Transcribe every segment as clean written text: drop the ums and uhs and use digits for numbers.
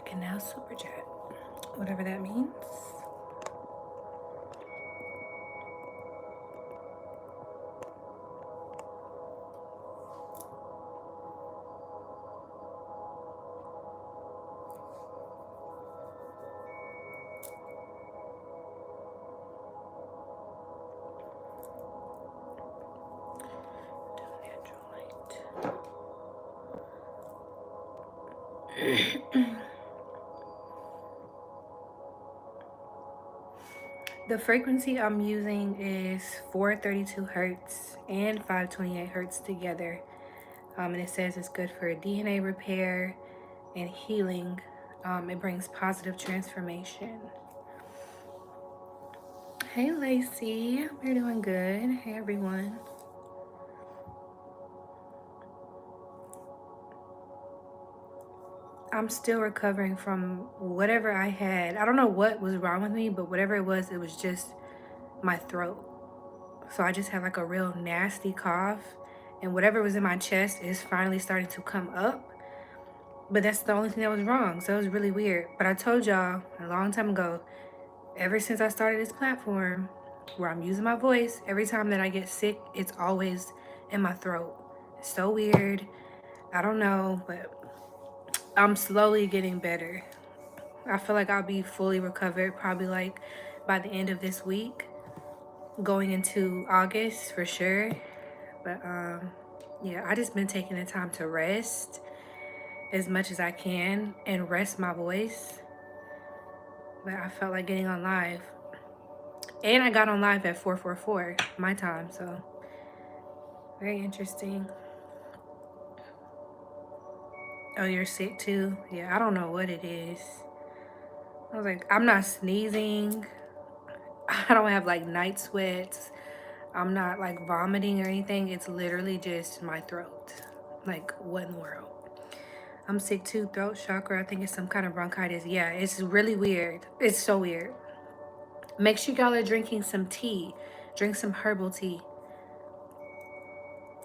can now super chat, whatever that means. The frequency I'm using is 432 hertz and 528 hertz together. And it says it's good for DNA repair and healing. It brings positive transformation. Hey Lacey, you're doing good. Hey everyone. I'm still recovering from whatever I had. I don't know what was wrong with me, but whatever it was just my throat. So I just had like a real nasty cough, and whatever was in my chest is finally starting to come up. But that's the only thing that was wrong. So it was really weird. But I told y'all a long time ago, ever since I started this platform where I'm using my voice, every time that I get sick, it's always in my throat. It's so weird. I don't know, but I'm slowly getting better. I feel like I'll be fully recovered probably like by the end of this week, going into August for sure. But yeah, I just been taking the time to rest as much as I can and rest my voice. But I felt like getting on live. And I got on live at 4:44 my time, so very interesting. Oh, you're sick too? Yeah, I don't know what it is. I was like, I'm not sneezing. I don't have like night sweats. I'm not like vomiting or anything. It's literally just my throat. Like, what in the world? I'm sick too. Throat chakra. I think it's some kind of bronchitis. Yeah, it's really weird. It's so weird. Make sure y'all are drinking some tea. Drink some herbal tea.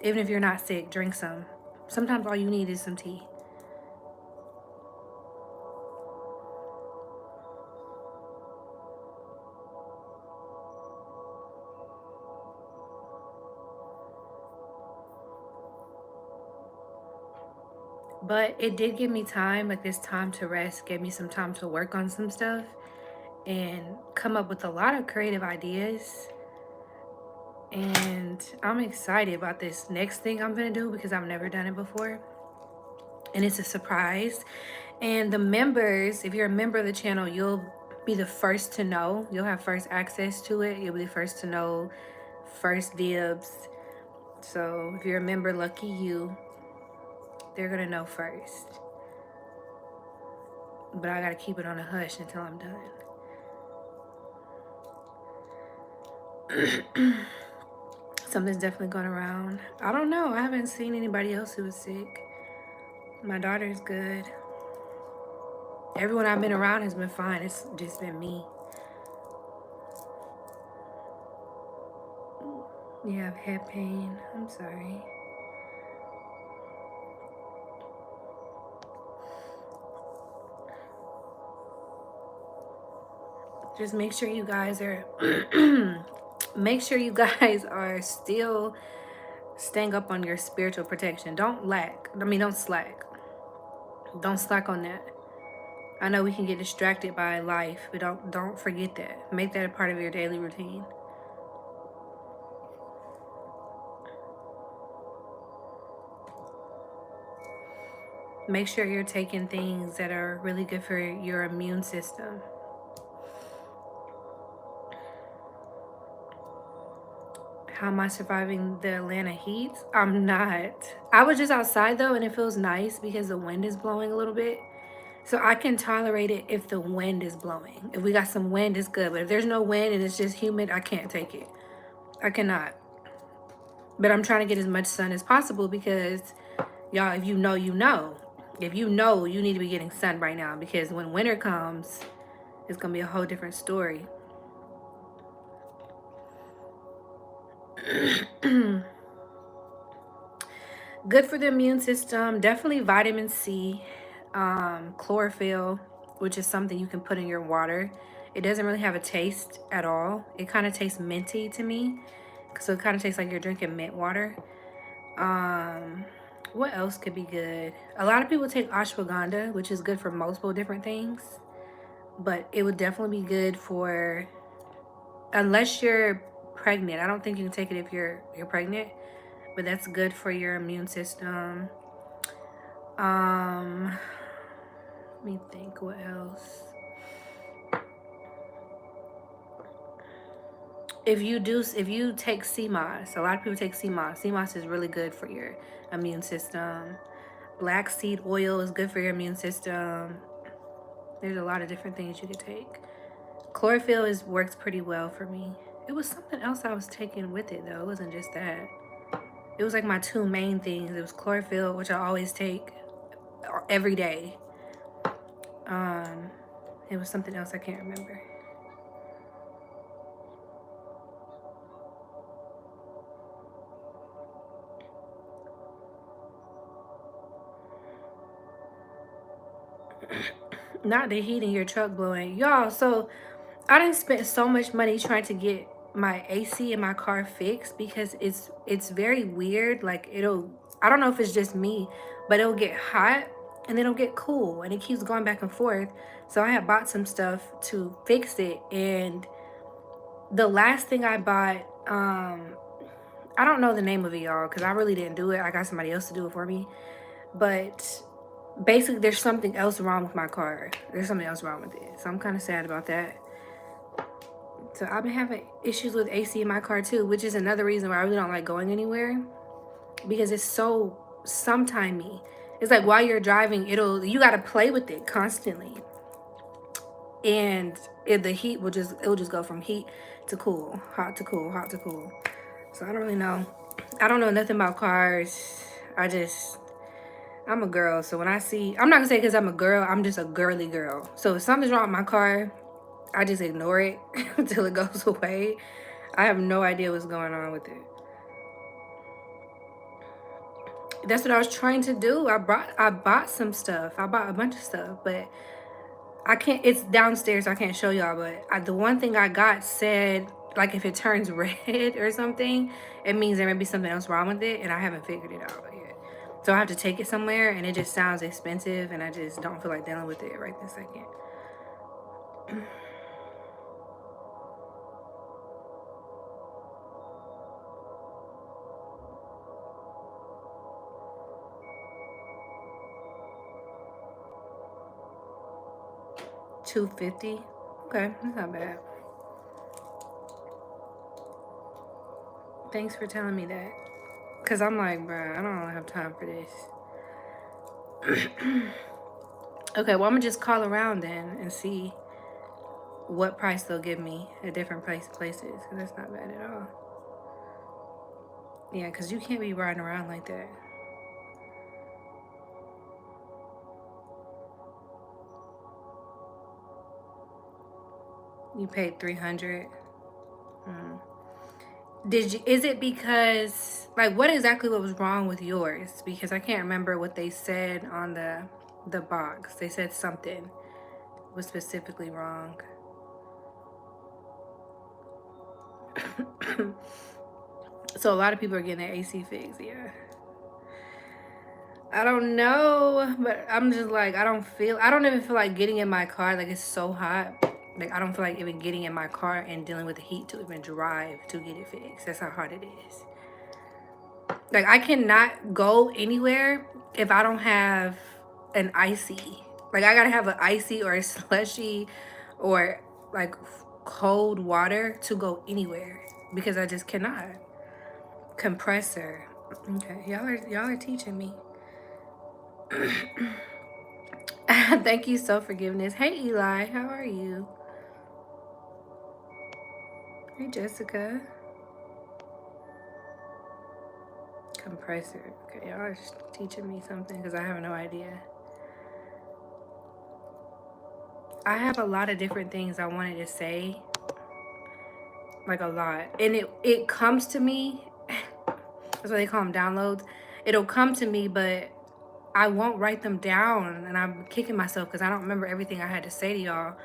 Even if you're not sick, drink some. Sometimes all you need is some tea. But it did give me time, like this time to rest, gave me some time to work on some stuff and come up with a lot of creative ideas. And I'm excited about this next thing I'm gonna do because I've never done it before. And it's a surprise. And the members, if you're a member of the channel, you'll be the first to know. You'll have first access to it. You'll be the first to know, first dibs. So if you're a member, lucky you. They're gonna know first. But I gotta keep it on a hush until I'm done. Something's definitely going around. I don't know. I haven't seen anybody else who was sick. My daughter's good. Everyone I've been around has been fine. It's just been me. You have head pain. I'm sorry. Just make sure you guys are make sure you guys are still staying up on your spiritual protection. Don't lack. Don't slack. Don't slack on that. I know we can get distracted by life, but don't forget that. Make that a part of your daily routine. Make sure you're taking things that are really good for your immune system. How am I surviving the Atlanta heat? I'm not. I was just outside though, and it feels nice because the wind is blowing a little bit. So I can tolerate it if the wind is blowing. If we got some wind, it's good. But if there's no wind and it's just humid, I can't take it. I cannot. But I'm trying to get as much sun as possible because, y'all, if you know, you know. If you know, you need to be getting sun right now because when winter comes, it's going to be a whole different story. Good for the immune system. Definitely vitamin C, chlorophyll. which is something you can put in your water. It doesn't really have a taste at all. It kind of tastes minty to me. So it kind of tastes like you're drinking mint water. What else could be good? A lot of people take ashwagandha, which is good for multiple different things. But it would definitely be good for, unless you're pregnant. I don't think you can take it if you're pregnant, but that's good for your immune system. Let me think, what else? If you take sea moss, a lot of people take sea moss. Sea moss is really good for your immune system. Black seed oil is good for your immune system. There's a lot of different things you could take. Chlorophyll works pretty well for me. It was something else I was taking with it though. It wasn't just that. It was like my two main things. It was chlorophyll, which I always take every day. It was something else I can't remember. Not the heat in your truck blowing. Y'all, so I didn't spend so much money trying to get my AC in my car fixed because it's very weird. Like I don't know if it's just me, but it'll get hot and then it'll get cool and it keeps going back and forth. So I had bought some stuff to fix it, and the last thing I bought, I don't know the name of it, y'all, because I really didn't do it. I got somebody else to do it for me. But basically there's something else wrong with my car. There's something else wrong with it. So I'm kind of sad about that. So I've been having issues with AC in my car too, which is another reason why I really don't like going anywhere, because it's so sometimey. It's like while you're driving, you got to play with it constantly. And the heat it'll just go from heat to cool, hot to cool, hot to cool. So I don't really know. I don't know nothing about cars. I'm a girl, so when I see, I'm not gonna say because I'm a girl, I'm just a girly girl. So if something's wrong with my car, I just ignore it until it goes away. I have no idea what's going on with it. That's what I was trying to do. I bought some stuff. I bought a bunch of stuff, but I can't, it's downstairs, so I can't show y'all, but the one thing I got said, like if it turns red or something, it means there may be something else wrong with it, and I haven't figured it out yet. So I have to take it somewhere, and it just sounds expensive, and I just don't feel like dealing with it right this second. $250. Okay, that's not bad. Thanks for telling me that. Because I'm like, bruh, I don't have time for this. Okay, well, I'm going to just call around then and see what price they'll give me at different places. Because that's not bad at all. Yeah, because you can't be riding around like that. You paid $300. Is it because, like, what exactly what was wrong with yours? Because I can't remember what they said on the box. They said something was specifically wrong. So a lot of people are getting their AC fixed, yeah. I don't know, but I'm just like, I don't even feel like getting in my car. Like, it's so hot. Like, I don't feel like even getting in my car and dealing with the heat to even drive to get it fixed. That's how hard it is. Like, I cannot go anywhere if I don't have an icy. Like, I gotta have an icy or a slushy or like cold water to go anywhere, because I just cannot. Compressor. Okay, y'all are teaching me. Thank you, so forgiveness. Hey Eli, how are you? Hey Jessica. Compressor. Okay, y'all are teaching me something because I have no idea. I have a lot of different things I wanted to say. Like a lot. And it comes to me. That's what they call them, downloads. It'll come to me, but I won't write them down, and I'm kicking myself because I don't remember everything I had to say to y'all.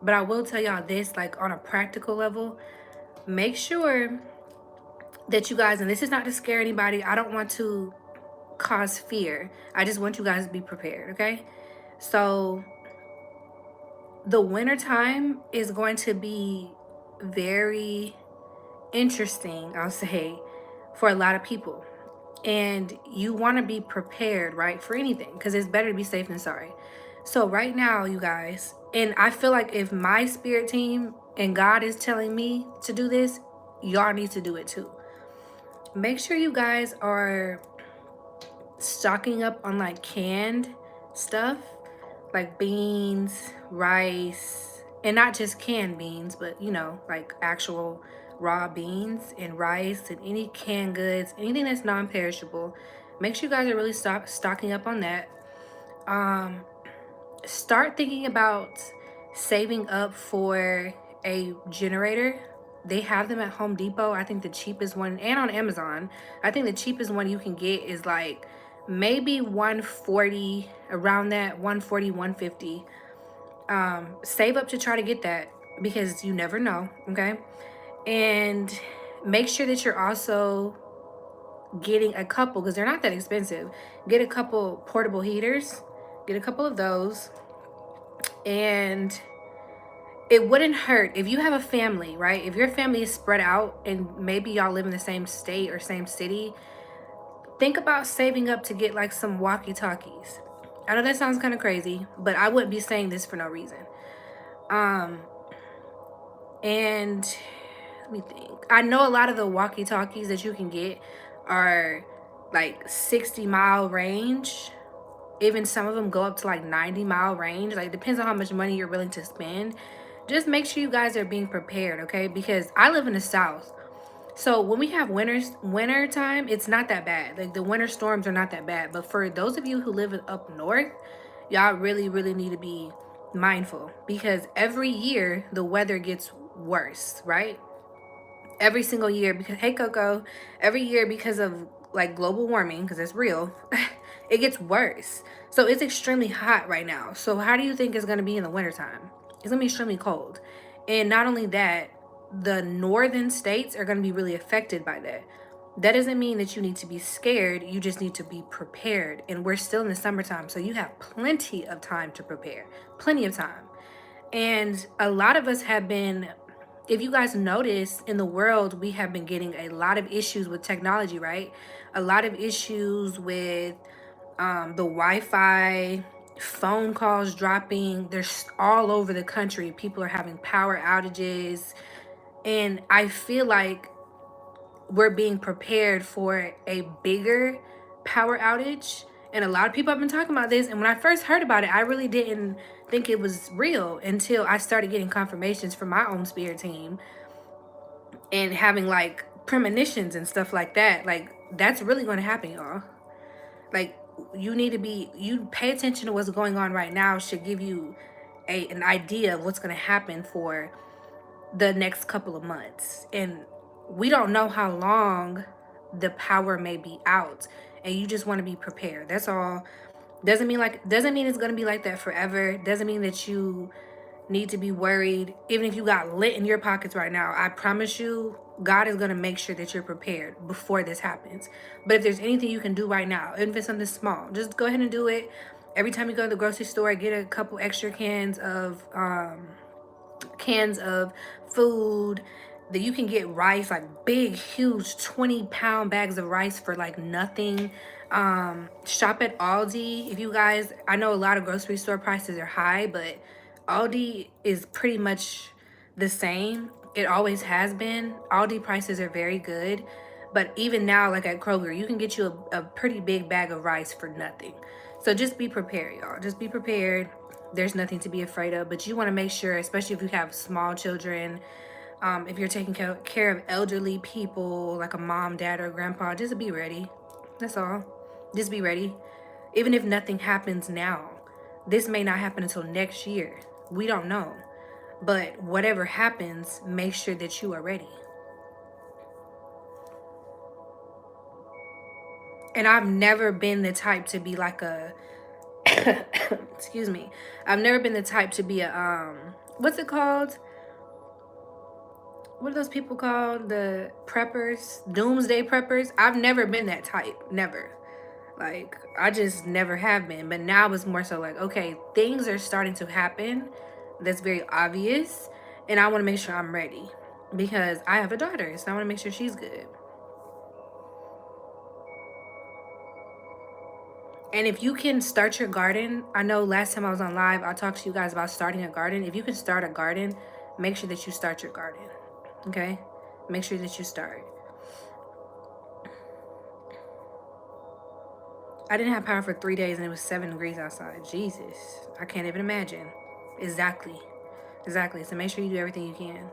But I will tell y'all this, like on a practical level, make sure that you guys, and this is not to scare anybody, I don't want to cause fear. I just want you guys to be prepared, okay? So the winter time is going to be very interesting, I'll say, for a lot of people. And you want to be prepared, right, for anything, because it's better to be safe than sorry. So right now, you guys, and I feel like if my spirit team and God is telling me to do this, y'all need to do it too. Make sure you guys are stocking up on like canned stuff, like beans, rice, and not just canned beans, but you know, like actual raw beans and rice and any canned goods, anything that's non-perishable. Make sure you guys are really stocking up on that. Start thinking about saving up for a generator. They have them at Home Depot. I think the cheapest one, and on Amazon, I think the cheapest one you can get is like maybe 140, around that 140, 150. Save up to try to get that because you never know, okay? And make sure that you're also getting a couple, because they're not that expensive. Get a couple portable heaters, get a couple of those. And it wouldn't hurt if you have a family, right? If your family is spread out and maybe y'all live in the same state or same city, think about saving up to get like some walkie-talkies. I know that sounds kind of crazy, but I wouldn't be saying this for no reason. And let me think. I know a lot of the walkie-talkies that you can get are like 60-mile range. Even some of them go up to like 90-mile range. Like, depends on how much money you're willing to spend. Just make sure you guys are being prepared, okay? Because I live in the South. So when we have winter time, it's not that bad. Like, the winter storms are not that bad. But for those of you who live up north, y'all really, really need to be mindful. Because every year, the weather gets worse, right? Every single year, because hey Coco, every year, because of like global warming, because it's real, it gets worse. So it's extremely hot right now. So how do you think it's going to be in the wintertime? It's going to be extremely cold. And not only that, the northern states are going to be really affected by that. That doesn't mean that you need to be scared. You just need to be prepared. And we're still in the summertime, so you have plenty of time to prepare. Plenty of time. And a lot of us have been, if you guys notice, in the world, we have been getting a lot of issues with technology, right? A lot of issues with the Wi-Fi, phone calls dropping. They're all over the country. People are having power outages. And I feel like we're being prepared for a bigger power outage. And a lot of people have been talking about this. And when I first heard about it, I really didn't think it was real until I started getting confirmations from my own spirit team and having like premonitions and stuff like that. Like, that's really going to happen, y'all. Like, you pay attention to what's going on right now should give you an idea of what's going to happen for the next couple of months. And we don't know how long the power may be out, and you just want to be prepared. That's all. Doesn't mean it's going to be like that forever. Doesn't mean that you need to be worried. Even if you got lit in your pockets right now, I promise you, God is going to make sure that you're prepared before this happens. But if there's anything you can do right now, even if it's something small, just go ahead and do it. Every time you go to the grocery store, get a couple extra cans of food. That you can get rice, like big, huge 20-pound bags of rice for like nothing. Shop at Aldi. If you guys, I know a lot of grocery store prices are high, but Aldi is pretty much the same. It always has been. Aldi prices are very good. But even now, like at Kroger, you can get you a pretty big bag of rice for nothing. So just be prepared, y'all. Just be prepared. There's nothing to be afraid of. But you want to make sure, especially if you have small children, if you're taking care of elderly people, like a mom, dad, or grandpa, just be ready. That's all. Just be ready. Even if nothing happens now, this may not happen until next year. We don't know. But whatever happens, make sure that you are ready. And I've never been the type to be like a excuse me. I've never been the type to be a what's it called? What are those people called? The preppers, doomsday preppers. I've never been that type. Never. Like, I just never have been. But now it's more so like, okay, things are starting to happen that's very obvious. And I want to make sure I'm ready. Because I have a daughter. So I want to make sure she's good. And if you can start your garden, I know last time I was on live, I talked to you guys about starting a garden. If you can start a garden, make sure that you start your garden. Okay? Make sure that you start. I didn't have power for 3 days and it was 7 degrees outside. Jesus. I can't even imagine. Exactly. Exactly. So make sure you do everything you can.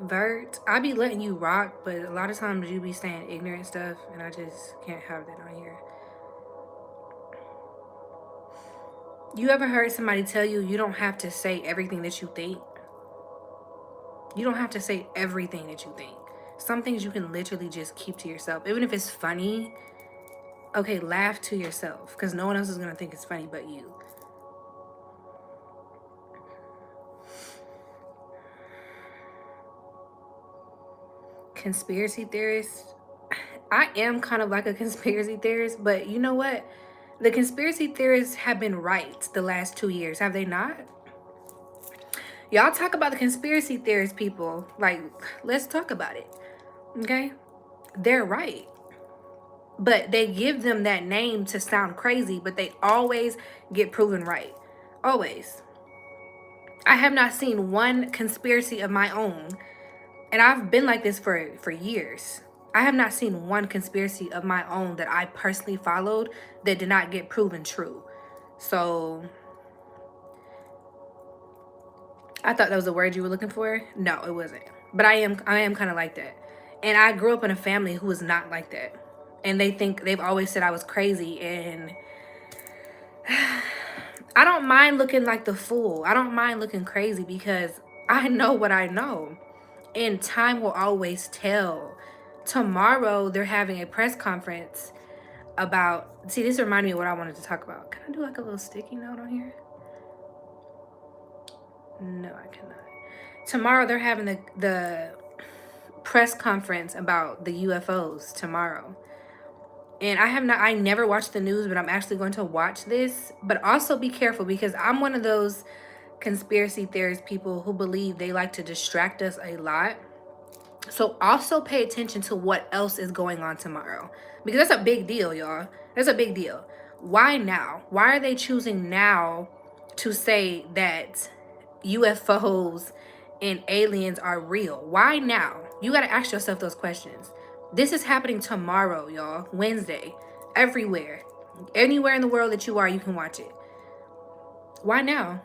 Vert, I be letting you rock, but a lot of times you be saying ignorant stuff and I just can't have that on here. You ever heard somebody tell you you don't have to say everything that you think? You don't have to say everything that you think. Some things you can literally just keep to yourself. Even if it's funny, okay, laugh to yourself because no one else is going to think it's funny but you. Conspiracy theorist. I am kind of like a conspiracy theorist, but you know what? The conspiracy theorists have been right the last 2 years, have they not? Y'all talk about the conspiracy theorist people. Like, let's talk about it. Okay? They're right. But they give them that name to sound crazy, but they always get proven right. Always. I have not seen one conspiracy of my own, and I've been like this for years. I have not seen one conspiracy of my own that I personally followed that did not get proven true. So I thought that was the word you were looking for. No, it wasn't. But I am kind of like that. And I grew up in a family who was not like that. And they've always said I was crazy, and I don't mind looking like the fool. I don't mind looking crazy because I know what I know. And time will always tell. Tomorrow they're having a press conference about, see, this reminded me of what I wanted to talk about. Can I do like a little sticky note on here? No, I cannot. Tomorrow they're having the press conference about the UFOs tomorrow. And I never watch the news, but I'm actually going to watch this. But also be careful because I'm one of those conspiracy theorist people who believe they like to distract us a lot. So also pay attention to what else is going on tomorrow. Because that's a big deal, y'all. That's a big deal. Why now? Why are they choosing now to say that UFOs and aliens are real? Why now? You got to ask yourself those questions. This is happening tomorrow, y'all. Wednesday. Everywhere. Anywhere in the world that you are, you can watch it. Why now?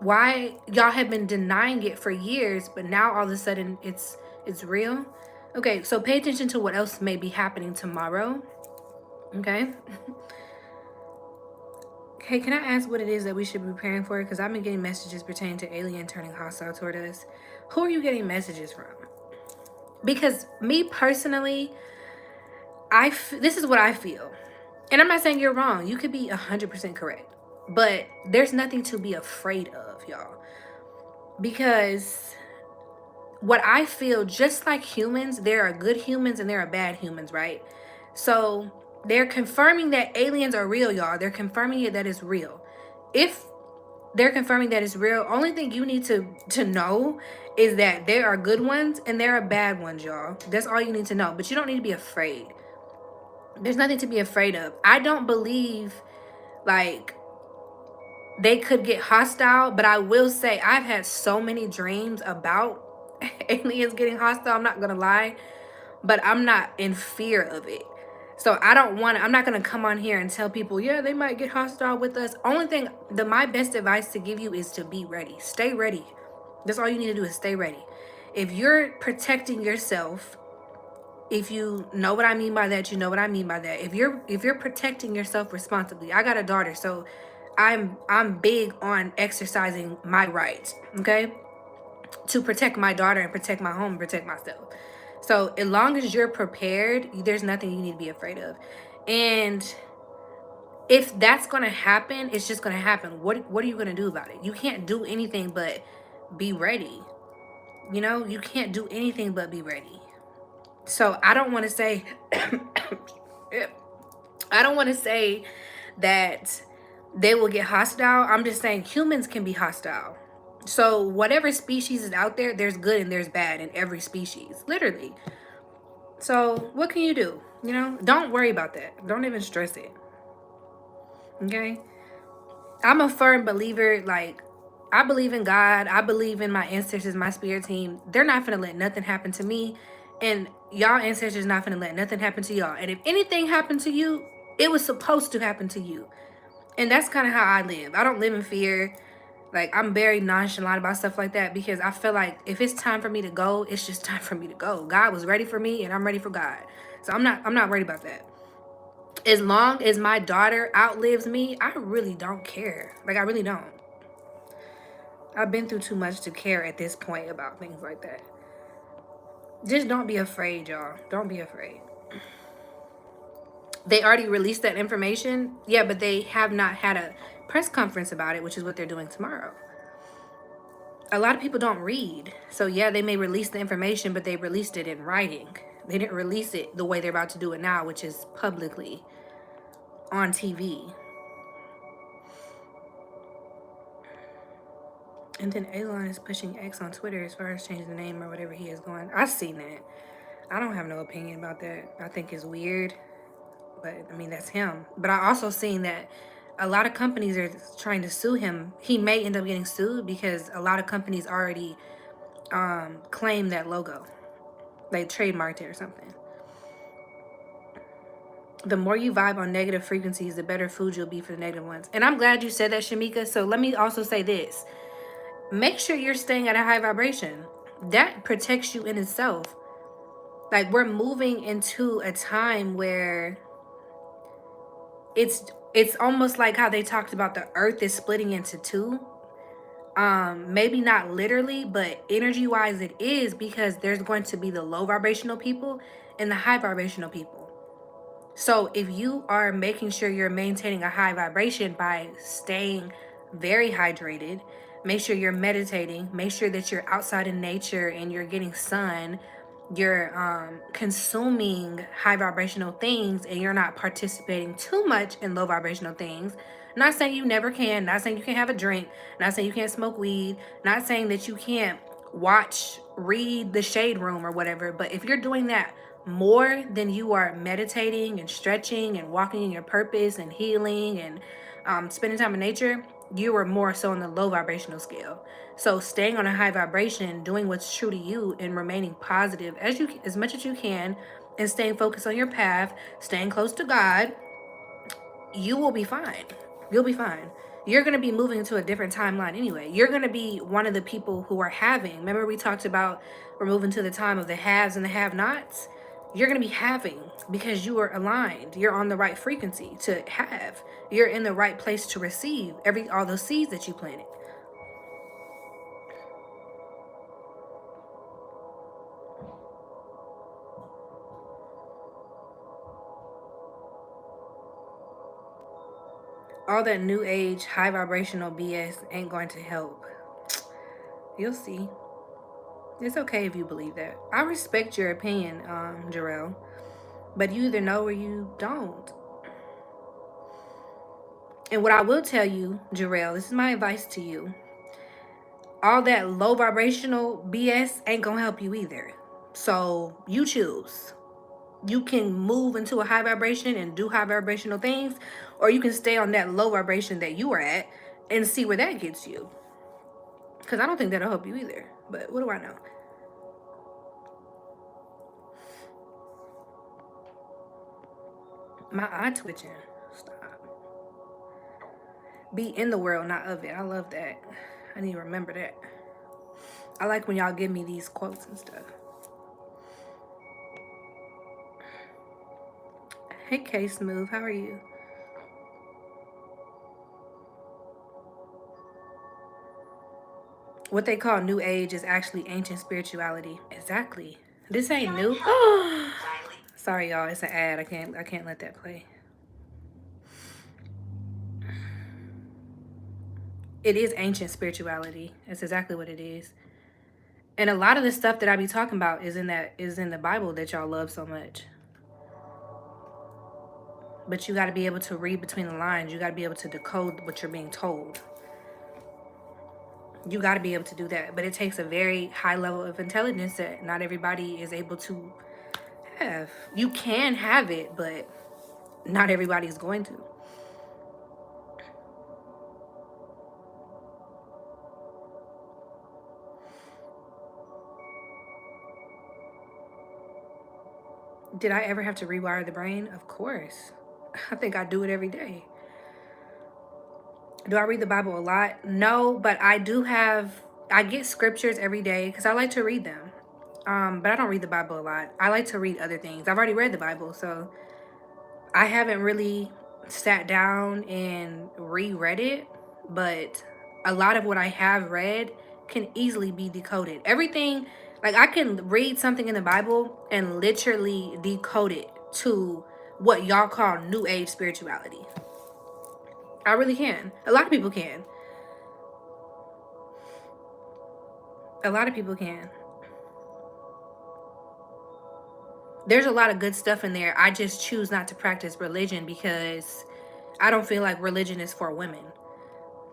Why y'all have been denying it for years, but now all of a sudden it's real? Okay, so pay attention to what else may be happening tomorrow. Okay. Okay, can I ask what it is that we should be preparing for? Because I've been getting messages pertaining to alien turning hostile toward us. Who are you getting messages from? Because me personally, this is what I feel. And I'm not saying you're wrong. You could be 100% correct. But there's nothing to be afraid of, y'all. Because what I feel, just like humans, there are good humans and there are bad humans, right? So they're confirming that aliens are real, y'all. They're confirming it that it's real. If they're confirming that it's real, only thing you need to know is that there are good ones and there are bad ones, y'all. That's all you need to know. But you don't need to be afraid. There's nothing to be afraid of. I don't believe like they could get hostile, but I will say I've had so many dreams about aliens getting hostile. I'm not gonna lie, but I'm not in fear of it. So I'm not gonna come on here and tell people, yeah, they might get hostile with us. Only thing, my best advice to give you is to be ready. Stay ready. That's all you need to do is stay ready. If you're protecting yourself, if you know what I mean by that, you know what I mean by that. If you're protecting yourself responsibly, I got a daughter, so I'm big on exercising my rights. Okay. to protect my daughter and protect my home and protect myself. So as long as you're prepared, there's nothing you need to be afraid of. And if that's gonna happen, it's just gonna happen. What are you gonna do about it? You can't do anything but be ready. You know, you can't do anything but be ready. So I don't want to say I don't want to say that they will get hostile. I'm just saying humans can be hostile. So whatever species is out there, there's good and there's bad in every species, literally. So what can you do? You know, don't worry about that. Don't even stress it. Okay? I'm a firm believer, like, I believe in God. I believe in my ancestors, my spirit team. They're not gonna let nothing happen to me. And y'all ancestors not gonna let nothing happen to y'all. And if anything happened to you, it was supposed to happen to you. And that's kind of how I live. I don't live in fear. Like, I'm very nonchalant about stuff like that because I feel like if it's time for me to go, it's just time for me to go. God was ready for me and I'm ready for God. So I'm not worried about that. As long as my daughter outlives me, I really don't care. Like, I really don't. I've been through too much to care at this point about things like that. Just don't be afraid, y'all. Don't be afraid. They already released that information. Yeah, but they have not had a press conference about it, which is what they're doing tomorrow. A lot of people don't read. So yeah, they may release the information, but they released it in writing. They didn't release it the way they're about to do it now, which is publicly on TV. And then Elon is pushing X on Twitter as far as changing the name or whatever he is going. I've seen that. I don't have no opinion about that. I think it's weird, but I mean, that's him. But I also seen that a lot of companies are trying to sue him. He may end up getting sued because a lot of companies already claim that logo. They trademarked it or something. The more you vibe on negative frequencies, the better food you'll be for the negative ones. And I'm glad you said that, Shamika. So let me also say this. Make sure you're staying at a high vibration. That protects you in itself. Like, we're moving into a time where it's almost like how they talked about the earth is splitting into two. Maybe not literally, but energy wise it is, because there's going to be the low vibrational people and the high vibrational people. So if you are making sure you're maintaining a high vibration by staying very hydrated, make sure you're meditating, make sure that you're outside in nature and you're getting sun, you're consuming high vibrational things, and you're not participating too much in low vibrational things. Not saying you never can, not saying you can't have a drink, not saying you can't smoke weed, not saying that you can't read the shade room or whatever, but if you're doing that more than you are meditating and stretching and walking in your purpose and healing and spending time in nature, you are more so on the low vibrational scale. So staying on a high vibration, doing what's true to you, and remaining positive as much as you can, and staying focused on your path, staying close to God, you will be fine. You'll be fine. You're going to be moving into a different timeline anyway. You're going to be one of the people who are having. Remember, we talked about we're moving to the time of the haves and the have-nots. You're going to be having because you are aligned. You're on the right frequency to have. You're in the right place to receive all those seeds that you planted. All that new age, high vibrational BS ain't going to help. You'll see. It's okay if you believe that. I respect your opinion, Jarrell. But you either know or you don't. And what I will tell you, Jarrell, this is my advice to you. All that low vibrational BS ain't gonna help you either. So you choose. You can move into a high vibration and do high vibrational things, or you can stay on that low vibration that you are at and see where that gets you. Because I don't think that'll help you either. But what do I know? My eye twitching. Stop. Be in the world, not of it. I love that. I need to remember that. I like when y'all give me these quotes and stuff. Hey, K Smooth, how are you? What they call New Age is actually ancient spirituality. Exactly. This ain't new. Sorry, y'all. It's an ad. I can't let that play. It is ancient spirituality. That's exactly what it is. And a lot of the stuff that I be talking about is in the Bible that y'all love so much. But you got to be able to read between the lines. You got to be able to decode what you're being told. You got to be able to do that. But it takes a very high level of intelligence that not everybody is able to have. You can have it, but not everybody's going to. Did I ever have to rewire the brain? Of course. I think I do it every day. Do I read the Bible a lot? No, but I get scriptures every day because I like to read them. But I don't read the Bible a lot. I like to read other things. I've already read the Bible, so I haven't really sat down and reread it, but a lot of what I have read can easily be decoded. Everything, like I can read something in the Bible and literally decode it to what y'all call New Age spirituality. I really can. A lot of people can. A lot of people can. There's a lot of good stuff in there. I just choose not to practice religion because I don't feel like religion is for women.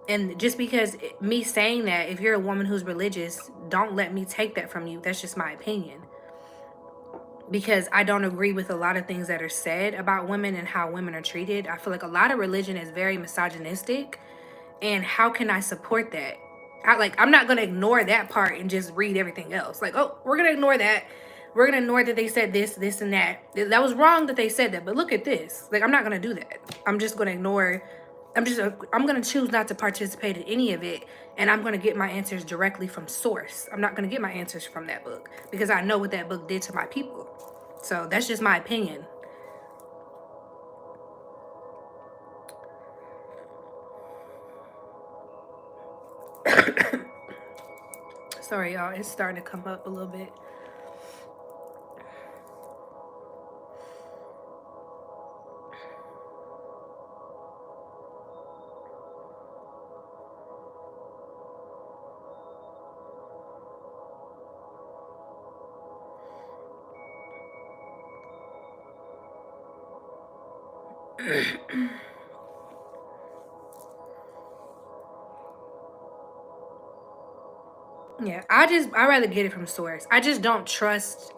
And just because me saying that, if you're a woman who's religious, don't let me take that from you. That's just my opinion. Because I don't agree with a lot of things that are said about women and how women are treated. I feel like a lot of religion is very misogynistic. And how can I support that? I'm not going to ignore that part and just read everything else. Like, oh, we're going to ignore that. We're going to ignore that they said this, this, and that. That was wrong that they said that. But look at this. Like, I'm not going to do that. I'm just going to ignore. I'm going to choose not to participate in any of it. And I'm going to get my answers directly from source. I'm not going to get my answers from that book. Because I know what that book did to my people. So that's just my opinion. Sorry, y'all. It's starting to come up a little bit. Yeah, I rather get it from source. I just don't trust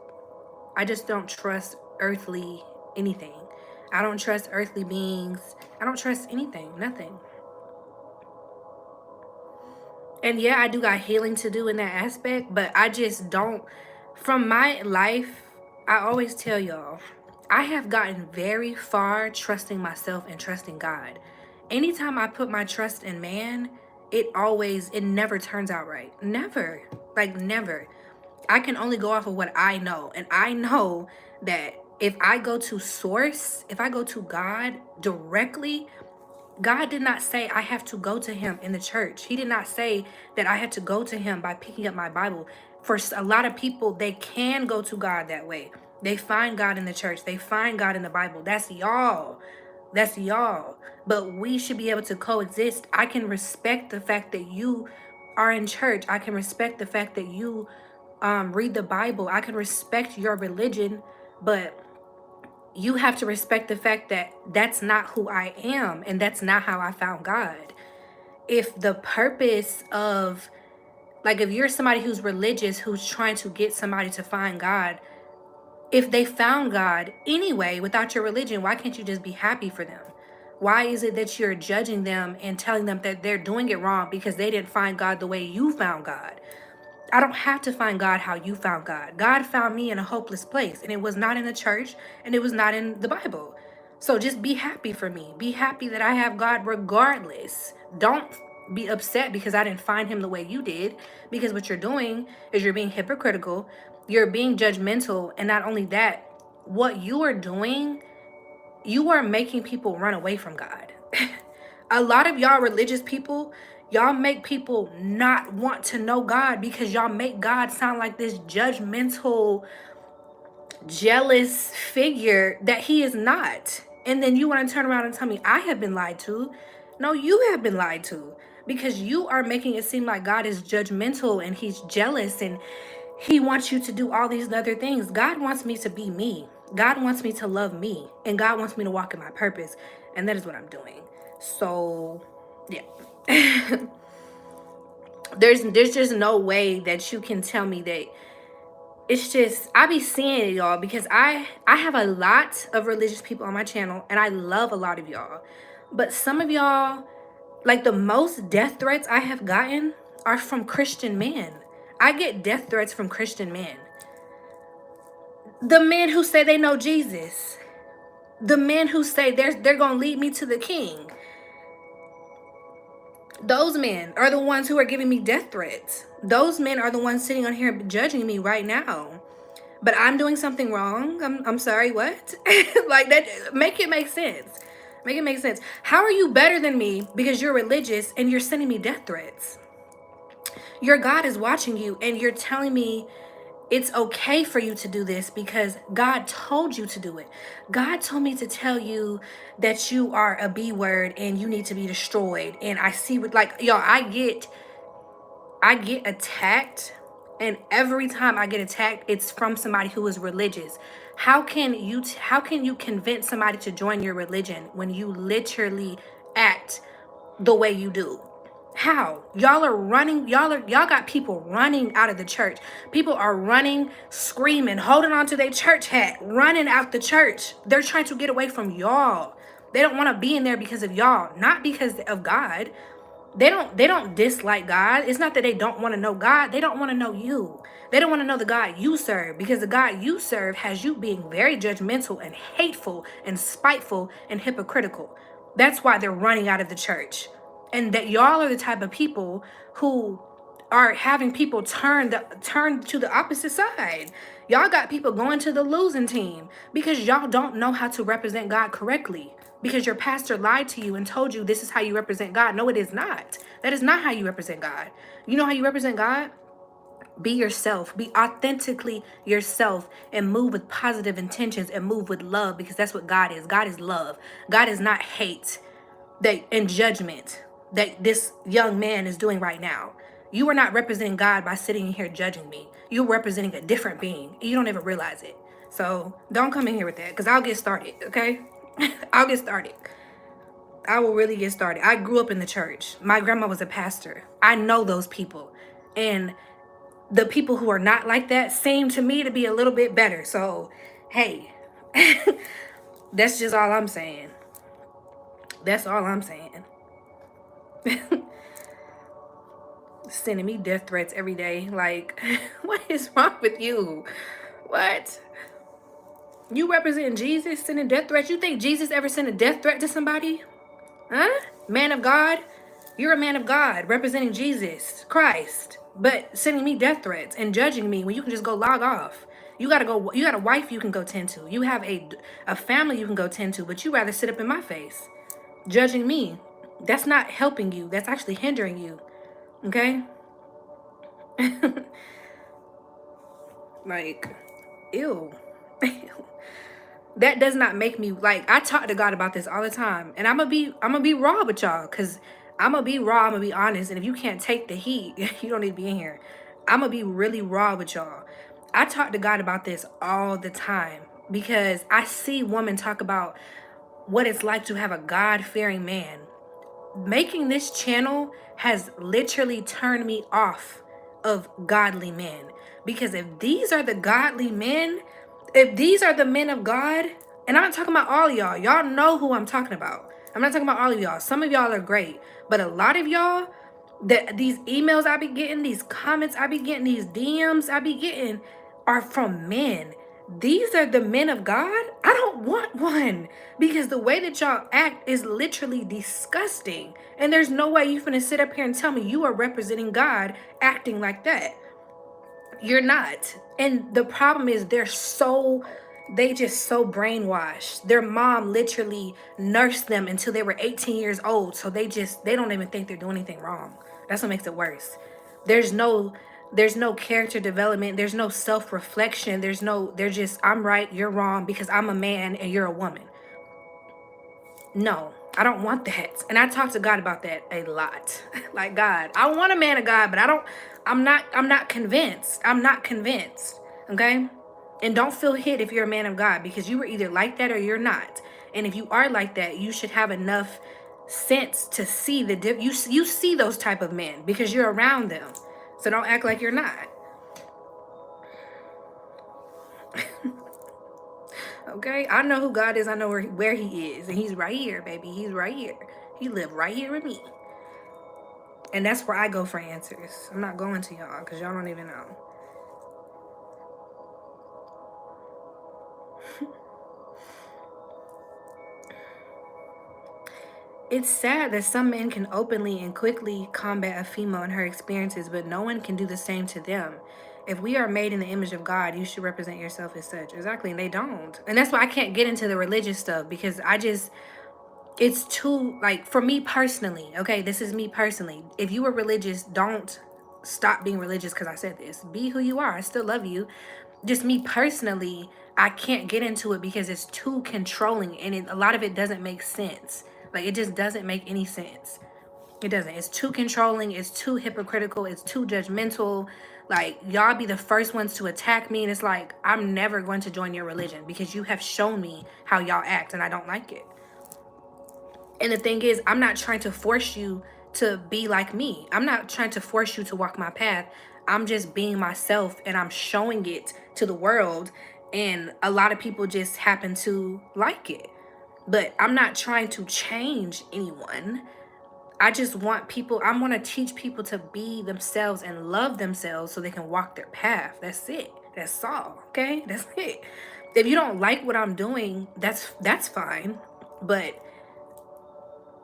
earthly anything. I don't trust earthly beings. I don't trust anything, nothing. And yeah, I do got healing to do in that aspect, but I just don't. From my life, I always tell y'all, I have gotten very far trusting myself and trusting God. Anytime I put my trust in man, it never turns out right. Never. Like, never. I can only go off of what I know. And I know that if I go to source, if I go to God directly, God did not say I have to go to him in the church. He did not say that I had to go to him by picking up my Bible. For a lot of people, they can go to God that way. They find God in the church. They find God in the Bible. That's y'all. That's y'all. But we should be able to coexist. I can respect the fact that you are in church. I can respect the fact that you read the Bible. I can respect your religion, but you have to respect the fact that that's not who I am and that's not how I found God. If the purpose of, like, if you're somebody who's religious, who's trying to get somebody to find God, if they found God anyway without your religion, why can't you just be happy for them? Why is it that you're judging them and telling them that they're doing it wrong because they didn't find God the way you found God? I don't have to find God how you found God. God found me in a hopeless place, and it was not in the church, and it was not in the Bible. So just be happy for me. Be happy that I have God regardless. Don't be upset because I didn't find him the way you did, because what you're doing is you're being hypocritical, you're being judgmental, and not only that, what you are doing, you are making people run away from God. A lot of y'all religious people, Y'all make people not want to know God because y'all make God sound like this judgmental, jealous figure that he is not. And then you want to turn around and tell me I have been lied to. No, you have been lied to, because you are making it seem like God is judgmental and he's jealous and he wants you to do all these other things. God wants me to be me. God wants me to love me. And God wants me to walk in my purpose. And that is what I'm doing. So, yeah. There's just no way that you can tell me that. It's just, I be seeing it, y'all, because I have a lot of religious people on my channel, and I love a lot of y'all. But some of y'all, like the most death threats I have gotten are from Christian men. I get death threats from Christian men. The men who say they know Jesus. The men who say they're going to lead me to the king. Those men are the ones who are giving me death threats. Those men are the ones sitting on here judging me right now. But I'm doing something wrong. I'm sorry, what? Like that, make it make sense. Make it make sense. How are you better than me because you're religious and you're sending me death threats? Your God is watching you and you're telling me it's okay for you to do this because God told you to do it. God told me to tell you that you are a B word and you need to be destroyed. And I see what, like, y'all, I get attacked, and every time I get attacked, it's from somebody who is religious. How can you convince somebody to join your religion when you literally act the way you do? How? Y'all are running, y'all got people running out of the church. People are running, screaming, holding on to their church hat, running out the church. They're trying to get away from y'all. They don't want to be in there because of y'all, not because of God. They don't dislike God. It's not that they don't want to know God. They don't want to know you. They don't want to know the God you serve, because the God you serve has you being very judgmental and hateful and spiteful and hypocritical. That's why they're running out of the church. And that y'all are the type of people who are having people turn to the opposite side. Y'all got people going to the losing team because y'all don't know how to represent God correctly. Because your pastor lied to you and told you this is how you represent God. No, it is not. That is not how you represent God. You know how you represent God? Be yourself. Be authentically yourself and move with positive intentions and move with love, because that's what God is. God is love. God is not hate and judgment that this young man is doing right now. You are not representing God by sitting here judging me. You're representing a different being. You don't even realize it. So don't come in here with that, because I'll get started, okay? I'll get started. I will really get started. I grew up in the church. My grandma was a pastor. I know those people. And the people who are not like that seem to me to be a little bit better. So, hey, that's just all I'm saying. That's all I'm saying. Sending me death threats every day. Like, what is wrong with you? What? You represent Jesus sending death threats? You think Jesus ever sent a death threat to somebody? Huh? Man of God? You're a man of God representing Jesus Christ, but sending me death threats and judging me when you can just go log off. You got a wife you can go tend to. You have a family you can go tend to, but you rather sit up in my face judging me. That's not helping you. That's actually hindering you. Okay? Like, ew. That does not make me, like, I talk to God about this all the time, and I'm gonna be raw with y'all, because I'm gonna be raw, I'm gonna be honest, and if you can't take the heat, you don't need to be in here. I'm gonna be really raw with y'all. I talk to God about this all the time because I see women talk about what it's like to have a God-fearing man. Making this channel has literally turned me off of godly men, because if these are the godly men, if these are the men of God, and I'm not talking about all of y'all, y'all know who I'm talking about. I'm not talking about all of y'all. Some of y'all are great, but a lot of y'all, that these emails I be getting, these comments I be getting, these DMs I be getting are from men. These are the men of God. I don't want one, because the way that y'all act is literally disgusting. And there's no way you finna sit up here and tell me you are representing God acting like that. You're not. And the problem is they're so They just so brainwashed. Their mom literally nursed them until they were 18 years old. So they don't even think they're doing anything wrong. That's what makes it worse. There's no there's no character development. There's no self-reflection. They're just, I'm right, you're wrong because I'm a man and you're a woman. No, I don't want that. And I talk to God about that a lot. Like, God, I want a man of God, but I'm not convinced. I'm not convinced. Okay? And don't feel hit if you're a man of God, because you were either like that or you're not. And if you are like that, you should have enough sense to see you see those type of men because you're around them. So don't act like you're not. Okay? I know who God is. I know where he is. And he's right here, baby. He's right here. He lived right here with me. And that's where I go for answers. I'm not going to y'all because y'all don't even know. It's sad that some men can openly and quickly combat a female in her experiences, but no one can do the same to them. If we are made in the image of God, you should represent yourself as such. Exactly, and they don't. And that's why I can't get into the religious stuff, because it's too, like, for me personally, okay, this is me personally. If you are religious, don't stop being religious because I said this. Be who you are. I still love you. Just me personally, I can't get into it because it's too controlling, and a lot of it doesn't make sense. Like, it just doesn't make any sense. It doesn't. It's too controlling. It's too hypocritical. It's too judgmental. Like, y'all be the first ones to attack me, and it's like, I'm never going to join your religion because you have shown me how y'all act, and I don't like it. And the thing is, I'm not trying to force you to be like me. I'm not trying to force you to walk my path. I'm just being myself, and I'm showing it to the world. And a lot of people just happen to like it. But I'm not trying to change anyone. I just want people, I want to teach people to be themselves and love themselves so they can walk their path. That's it. That's all. Okay? That's it. If you don't like what I'm doing, that's fine. But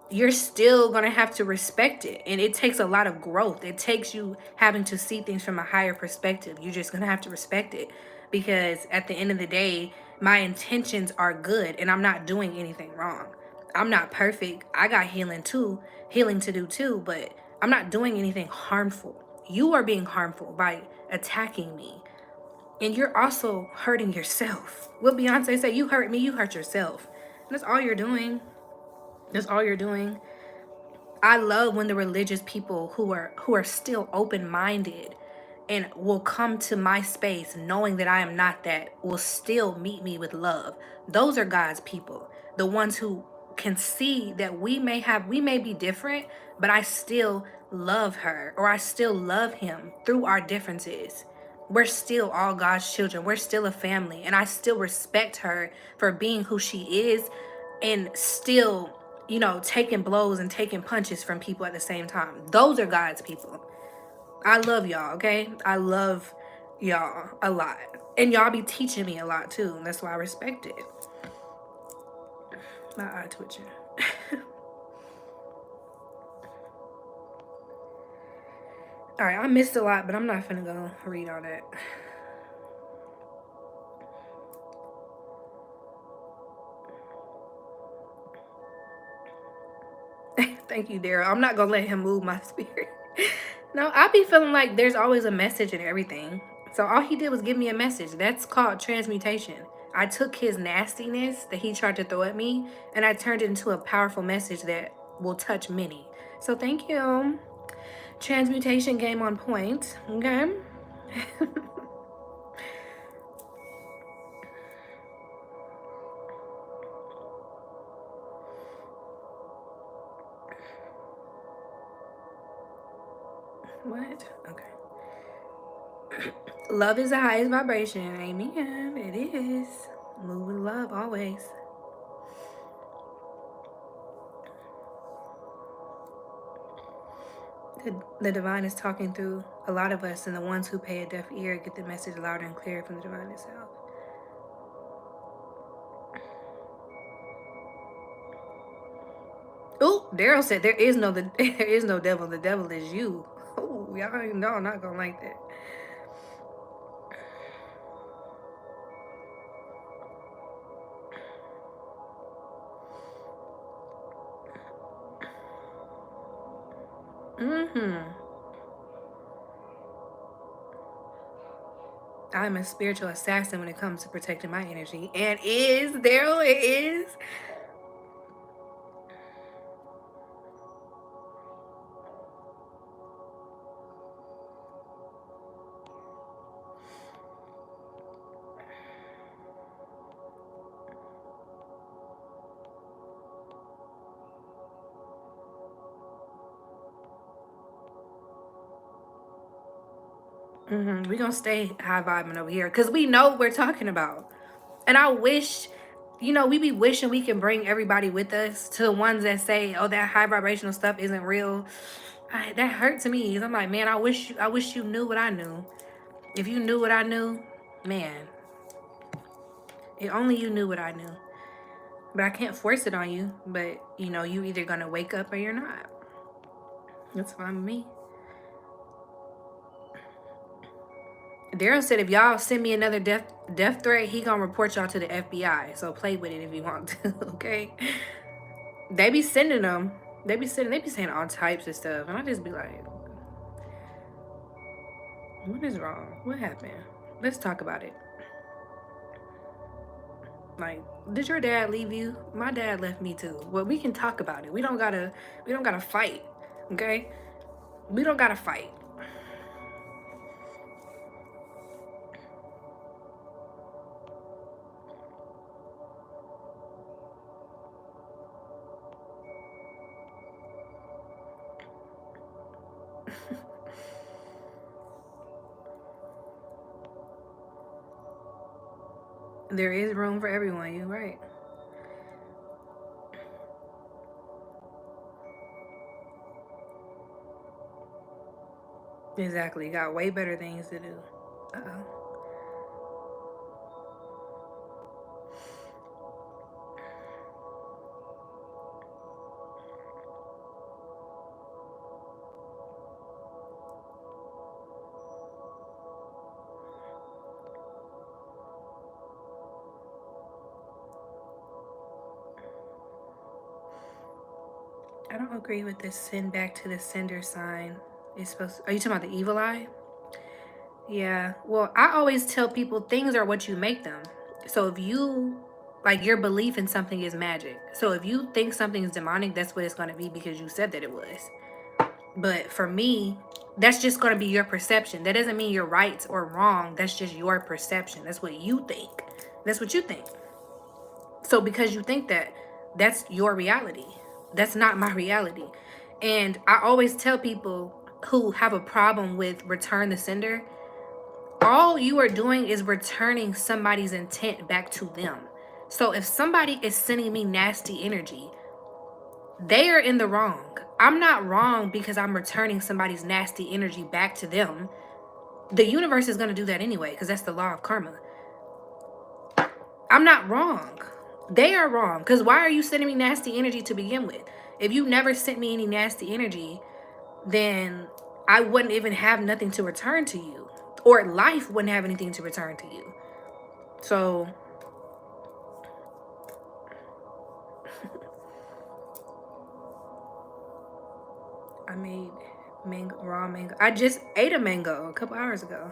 you're still going to have to respect it. And it takes a lot of growth. It takes you having to see things from a higher perspective. You're just going to have to respect it, because at the end of the day, my intentions are good and I'm not doing anything wrong. I'm not perfect. I got healing to do too, but I'm not doing anything harmful. You are being harmful by attacking me. And you're also hurting yourself. What Beyonce said, you hurt me, you hurt yourself. And that's all you're doing. That's all you're doing. I love when the religious people who are still open-minded and will come to my space knowing that I am not that, will still meet me with love. Those are God's people. The ones who can see that we may be different, but I still love her, or I still love him through our differences. We're still all God's children. We're still a family, and I still respect her for being who she is, and still, taking blows and taking punches from people at the same time. Those are God's people. I love y'all, okay? I love y'all a lot. And y'all be teaching me a lot too. And that's why I respect it. My eye twitching. Alright, I missed a lot, but I'm not finna go read all that. Thank you, Daryl. I'm not gonna let him move my spirit. No, I be feeling like there's always a message in everything. So all he did was give me a message. That's called transmutation. I took his nastiness that he tried to throw at me, and I turned it into a powerful message that will touch many. So thank you. Transmutation game on point. Okay. What? Okay. Love is the highest vibration. Amen. It is. Move with love always. The divine is talking through a lot of us, and the ones who pay a deaf ear get the message louder and clear from the divine itself. Oh, Daryl said there is no devil. The devil is you. Oh, y'all know I'm not gonna like that. I'm a spiritual assassin when it comes to protecting my energy. And is, Daryl, it is. We're gonna stay high vibing over here because we know what we're talking about. And I wish, we be wishing we can bring everybody with us to the ones that say, oh, that high vibrational stuff isn't real. That hurt to me. 'Cause I'm like, man, I wish you knew what I knew. If you knew what I knew, man, if only you knew what I knew. But I can't force it on you. But, you either gonna wake up or you're not. That's fine with me. Daryl said if y'all send me another death threat, he gonna report y'all to the FBI. So play with it if you want to, okay? They be sending them. They be saying all types of stuff. And I just be like, what is wrong? What happened? Let's talk about it. Like, did your dad leave you? My dad left me too. Well, we can talk about it. We don't gotta fight. Okay? We don't gotta fight. There is room for everyone, you're right. Exactly. Got way better things to do. Uh-oh. I don't agree with this send back to the sender sign. It's supposed to, are you talking about the evil eye? Yeah. Well, I always tell people things are what you make them. So if you like your belief in something is magic. So if you think something is demonic, that's what it's going to be because you said that it was. But for me, that's just going to be your perception. That doesn't mean you're right or wrong. That's just your perception. That's what you think. That's what you think. So because you think that, that's your reality. That's not my reality. And I always tell people who have a problem with return the sender, all you are doing is returning somebody's intent back to them. So if somebody is sending me nasty energy, they are in the wrong. I'm not wrong because I'm returning somebody's nasty energy back to them. The universe is going to do that anyway because that's the law of karma. I'm not wrong. They are wrong because why are you sending me nasty energy to begin with? If you never sent me any nasty energy, then I wouldn't even have nothing to return to you, or life wouldn't have anything to return to you. So I made raw mango. I just ate a mango a couple hours ago.